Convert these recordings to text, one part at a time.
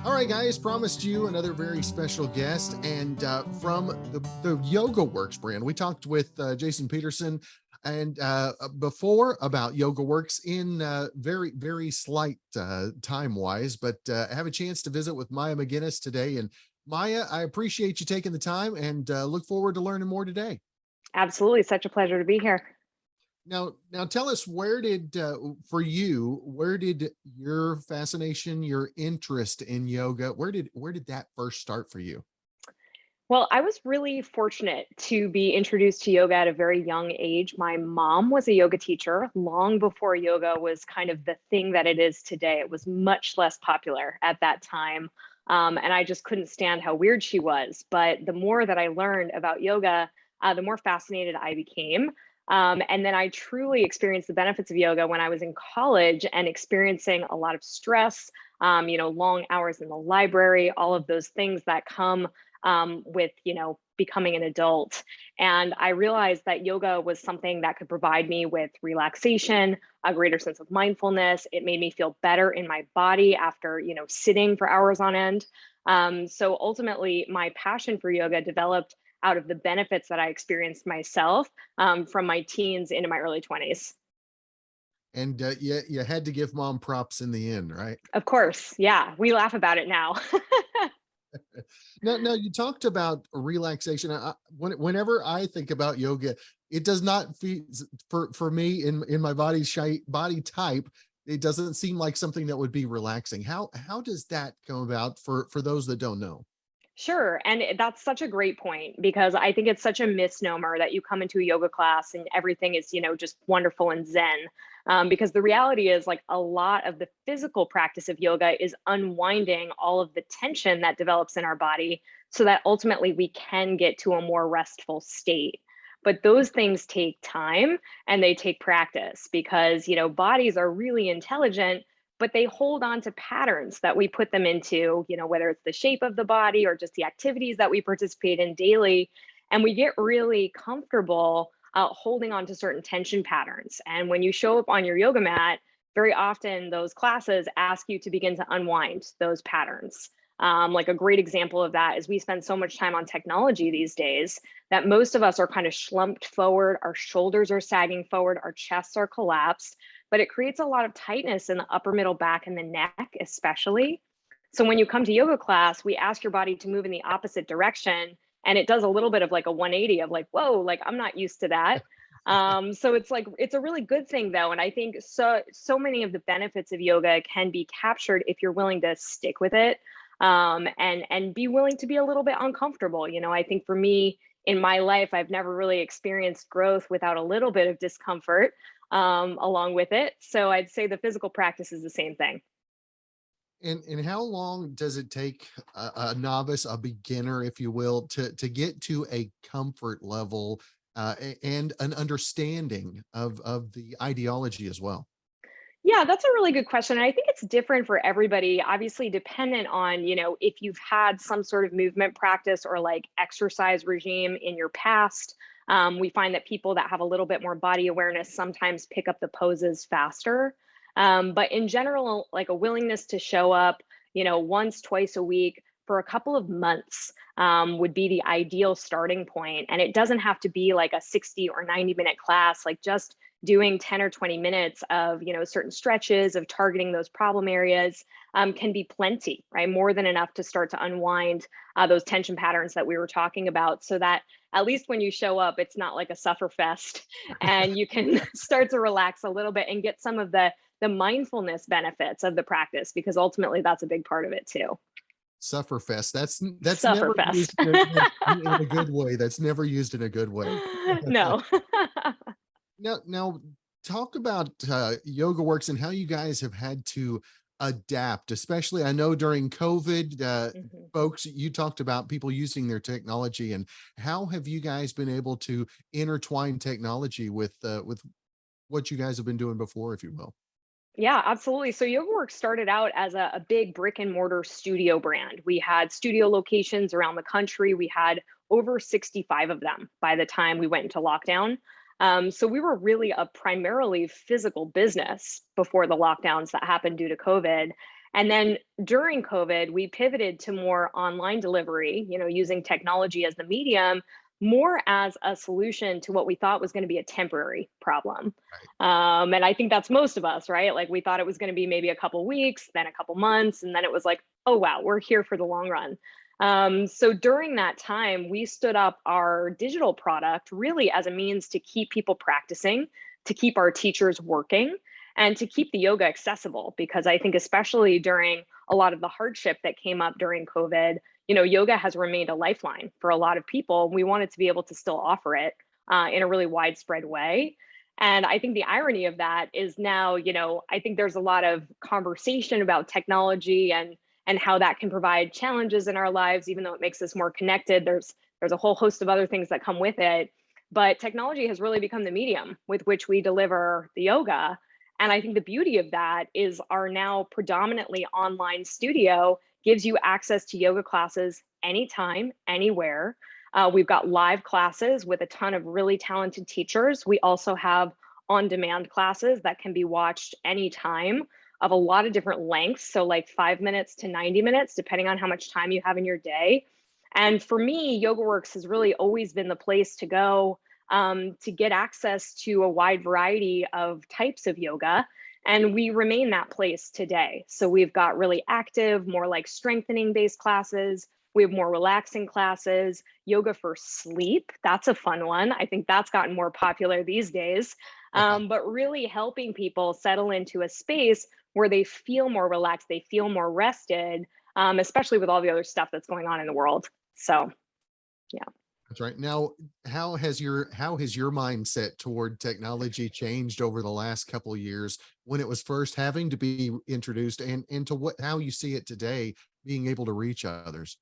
All right, guys, promised you another very special guest. And from the Yoga Works brand, we talked with Jason Peterson and before about Yoga Works in very, very slight time wise, but have a chance to visit with Maya Magennis today. And Maya, I appreciate you taking the time and look forward to learning more today. Absolutely. Such a pleasure to be here. Now, tell us for you, where did your fascination, your interest in yoga, where did that first start for you? Well, I was really fortunate to be introduced to yoga at a very young age. My mom was a yoga teacher long before yoga was kind of the thing that it is today. It was much less popular at that time. And I just couldn't stand how weird she was. But the more that I learned about yoga, the more fascinated I became. And then I truly experienced the benefits of yoga when I was in college and experiencing a lot of stress, long hours in the library, all of those things that come with becoming an adult. And I realized that yoga was something that could provide me with relaxation, a greater sense of mindfulness. It made me feel better in my body after sitting for hours on end. So ultimately my passion for yoga developed out of the benefits that I experienced myself from my teens into my early 20s. And you had to give mom props in the end, right? Of course, yeah, we laugh about it now. Now you talked about relaxation. Whenever I think about yoga, it does not feel for me in my body type. It doesn't seem like something that would be relaxing. How does that come about for those that don't know? Sure. And that's such a great point because I think it's such a misnomer that you come into a yoga class and everything is, just wonderful and zen. Because the reality is, like, a lot of the physical practice of yoga is unwinding all of the tension that develops in our body so that ultimately we can get to a more restful state. But those things take time and they take practice because, bodies are really intelligent, but they hold on to patterns that we put them into, whether it's the shape of the body or just the activities that we participate in daily. And we get really comfortable holding on to certain tension patterns. And when you show up on your yoga mat, very often those classes ask you to begin to unwind those patterns. Like a great example of that is we spend so much time on technology these days that most of us are kind of slumped forward, our shoulders are sagging forward, our chests are collapsed, but it creates a lot of tightness in the upper middle back and the neck, especially. So when you come to yoga class, we ask your body to move in the opposite direction. And it does a little bit of like a 180 of like, whoa, like I'm not used to that. So it's like, it's a really good thing though. And I think so many of the benefits of yoga can be captured if you're willing to stick with it, and be willing to be a little bit uncomfortable. I think for me in my life, I've never really experienced growth without a little bit of discomfort along with it. So I'd say the physical practice is the same thing. And how long does it take a novice, a beginner, if you will, to get to a comfort level and an understanding of the ideology as well? Yeah, that's a really good question. And I think it's different for everybody, obviously, dependent on, if you've had some sort of movement practice or like exercise regime in your past. We find that people that have a little bit more body awareness sometimes pick up the poses faster. But in general, like a willingness to show up, once, twice a week for a couple of months would be the ideal starting point. And it doesn't have to be like a 60 or 90-minute class, like just doing 10 or 20 minutes of, certain stretches of targeting those problem areas can be plenty, right? More than enough to start to unwind those tension patterns that we were talking about so that at least when you show up, it's not like a suffer fest and you can start to relax a little bit and get some of the mindfulness benefits of the practice, because ultimately that's a big part of it too. Sufferfest. That's never Sufferfest. used in a good way. That's never used in a good way. No. Now talk about Yoga Works and how you guys have had to adapt, especially I know during COVID, Mhm. folks, you talked about people using their technology, and how have you guys been able to intertwine technology with what you guys have been doing before, if you will? Yeah, absolutely. So YogaWorks started out as a big brick and mortar studio brand. We had studio locations around the country. We had over 65 of them by the time we went into lockdown. So we were really a primarily physical business before the lockdowns that happened due to COVID. And then during COVID, we pivoted to more online delivery, using technology as the medium, more as a solution to what we thought was going to be a temporary problem. Right. And I think that's most of us, right? Like we thought it was going to be maybe a couple weeks, then a couple months, and then it was like, oh, wow, we're here for the long run. So during that time, we stood up our digital product really as a means to keep people practicing, to keep our teachers working, and to keep the yoga accessible. Because I think, especially during a lot of the hardship that came up during COVID, yoga has remained a lifeline for a lot of people. We wanted to be able to still offer it in a really widespread way. And I think the irony of that is now, I think there's a lot of conversation about technology and how that can provide challenges in our lives, even though it makes us more connected. There's a whole host of other things that come with it. But technology has really become the medium with which we deliver the yoga. And I think the beauty of that is our now predominantly online studio gives you access to yoga classes anytime, anywhere. We've got live classes with a ton of really talented teachers. We also have on-demand classes that can be watched anytime, of a lot of different lengths. So like 5 minutes to 90 minutes, depending on how much time you have in your day. And for me, YogaWorks has really always been the place to go to get access to a wide variety of types of yoga. And we remain that place today. So we've got really active, more like strengthening based classes. We have more relaxing classes, yoga for sleep. That's a fun one. I think that's gotten more popular these days. Yeah. But really helping people settle into a space where they feel more relaxed, they feel more rested, especially with all the other stuff that's going on in the world. So, yeah. That's right. Now, how has your mindset toward technology changed over the last couple of years when it was first having to be introduced, and to what how you see it today being able to reach others?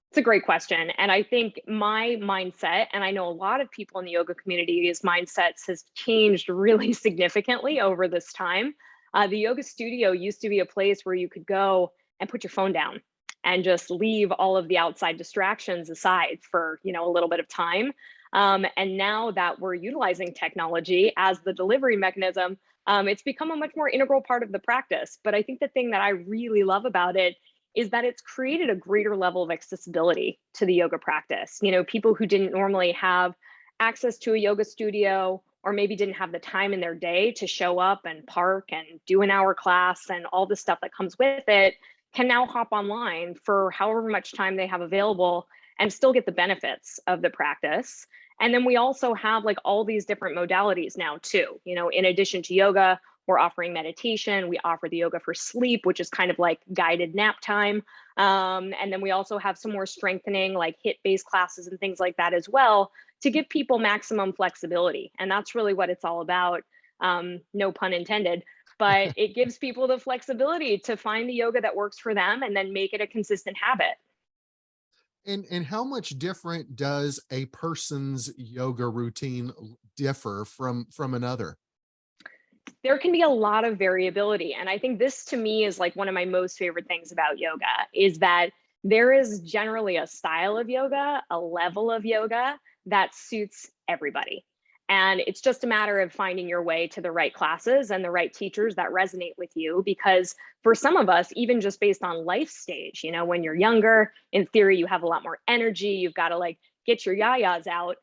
It's a great question. And I think my mindset, and I know a lot of people in the yoga community's mindsets, has changed really significantly over this time. The yoga studio used to be a place where you could go and put your phone down and just leave all of the outside distractions aside for, a little bit of time. And now that we're utilizing technology as the delivery mechanism, it's become a much more integral part of the practice. But I think the thing that I really love about it is that it's created a greater level of accessibility to the yoga practice. People who didn't normally have access to a yoga studio, or maybe didn't have the time in their day to show up and park and do an hour class and all the stuff that comes with it, can now hop online for however much time they have available and still get the benefits of the practice. And then we also have like all these different modalities now too. In addition to yoga, we're offering meditation. We offer the yoga for sleep, which is kind of like guided nap time. And then we also have some more strengthening, like HIIT-based classes and things like that as well, to give people maximum flexibility. And that's really what it's all about. No pun intended, but it gives people the flexibility to find the yoga that works for them and then make it a consistent habit. And how much different does a person's yoga routine differ from another? There can be a lot of variability. And I think this to me is like one of my most favorite things about yoga is that there is generally a style of yoga, a level of yoga that suits everybody. And it's just a matter of finding your way to the right classes and the right teachers that resonate with you. Because for some of us, even just based on life stage, when you're younger, in theory, you have a lot more energy. You've got to like get your yayas out.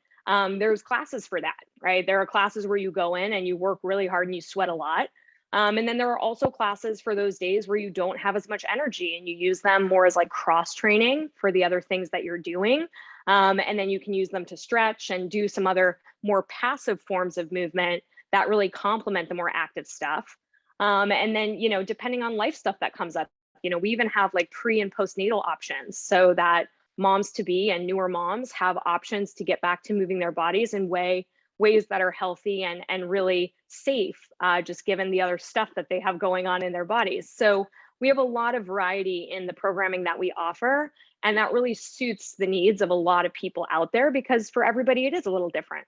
There's classes for that, right? There are classes where you go in and you work really hard and you sweat a lot. And then there are also classes for those days where you don't have as much energy and you use them more as like cross training for the other things that you're doing. And then you can use them to stretch and do some other more passive forms of movement that really complement the more active stuff. And then, depending on life stuff that comes up, we even have like pre and postnatal options so that moms to be and newer moms have options to get back to moving their bodies in ways that are healthy and really safe, just given the other stuff that they have going on in their bodies. So we have a lot of variety in the programming that we offer, and that really suits the needs of a lot of people out there because for everybody, it is a little different.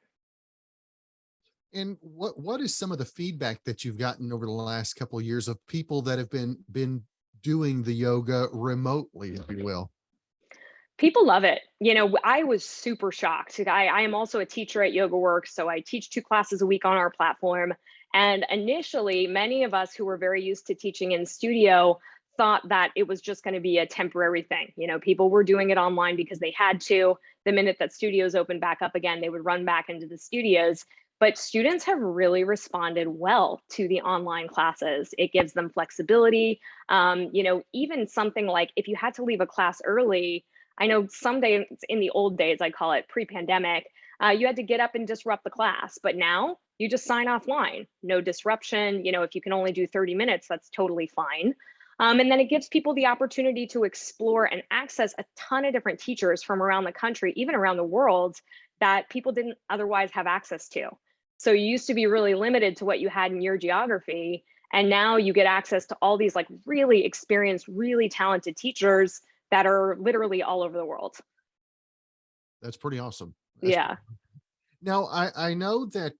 And what is some of the feedback that you've gotten over the last couple of years of people that have been doing the yoga remotely, if you will? People love it. I was super shocked. I am also a teacher at YogaWorks, so I teach 2 classes a week on our platform. And initially, many of us who were very used to teaching in studio thought that it was just going to be a temporary thing. People were doing it online because they had to. The minute that studios opened back up again, they would run back into the studios. But students have really responded well to the online classes. It gives them flexibility. Even something like if you had to leave a class early, I know some days in the old days, I call it pre-pandemic, you had to get up and disrupt the class. But now you just sign offline, no disruption. If you can only do 30 minutes, that's totally fine. And then it gives people the opportunity to explore and access a ton of different teachers from around the country, even around the world, that people didn't otherwise have access to. So you used to be really limited to what you had in your geography. And now you get access to all these like really experienced, really talented teachers that are literally all over the world. That's pretty awesome. Yeah. Now, I know that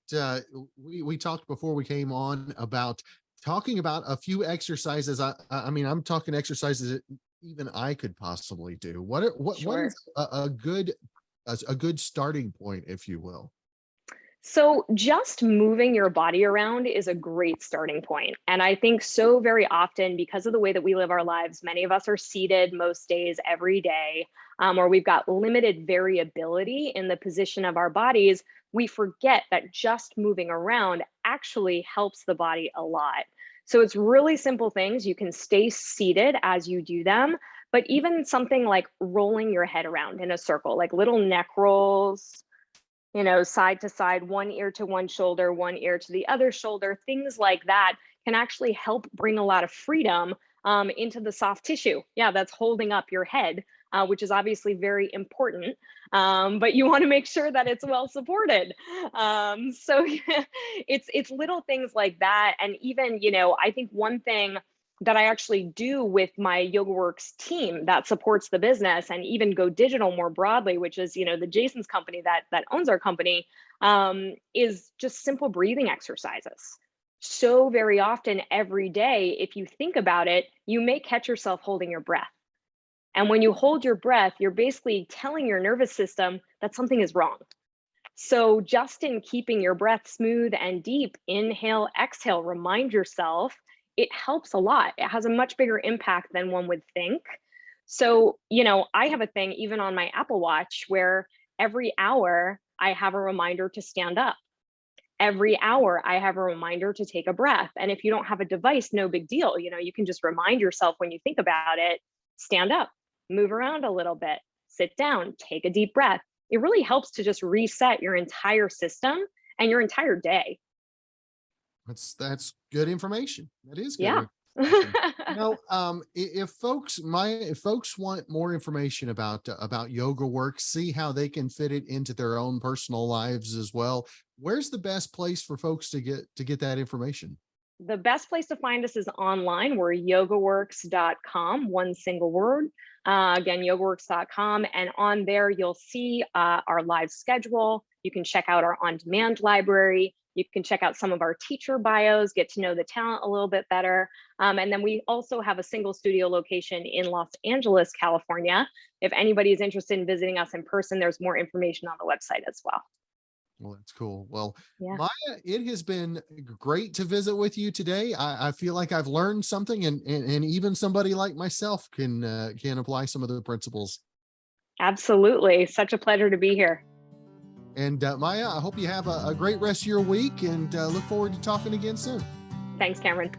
we talked before we came on about talking about a few exercises. I mean, I'm talking exercises that even I could possibly do. What Sure. is a good starting point, if you will? So just moving your body around is a great starting point. And I think so very often, because of the way that we live our lives, many of us are seated most days, every day, or we've got limited variability in the position of our bodies. We forget that just moving around actually helps the body a lot. So it's really simple things. You can stay seated as you do them, but even something like rolling your head around in a circle, like little neck rolls, side to side, one ear to one shoulder, one ear to the other shoulder, things like that can actually help bring a lot of freedom into the soft tissue. Yeah, that's holding up your head, which is obviously very important. But you want to make sure that it's well supported. So it's little things like that. And even, I think one thing that I actually do with my YogaWorks team that supports the business and even Go Digital more broadly, which is, the Jason's company that owns our company, is just simple breathing exercises. So very often every day, if you think about it, you may catch yourself holding your breath. And when you hold your breath, you're basically telling your nervous system that something is wrong. So just in keeping your breath smooth and deep, inhale, exhale, remind yourself, it helps a lot. It has a much bigger impact than one would think. So, I have a thing even on my Apple Watch where every hour I have a reminder to stand up. Every hour I have a reminder to take a breath. And if you don't have a device, no big deal. You can just remind yourself when you think about it, stand up, move around a little bit, sit down, take a deep breath. It really helps to just reset your entire system and your entire day. That's good information. That is good Yeah. information. If folks want more information about Yoga Works, see how they can fit it into their own personal lives as well, where's the best place for folks to get that information? The best place to find us is online. We're yogaworks.com, one single word. Again, yogaworks.com. And on there, you'll see our live schedule. You can check out our on-demand library. You can check out some of our teacher bios, get to know the talent a little bit better. And then we also have a single studio location in Los Angeles, California. If anybody is interested in visiting us in person, there's more information on the website as well. Well, that's cool. Well, Yeah. Maya, it has been great to visit with you today. I feel like I've learned something, and even somebody like myself can apply some of the principles. Absolutely. Such a pleasure to be here. And Maya, I hope you have a great rest of your week, and look forward to talking again soon. Thanks, Cameron.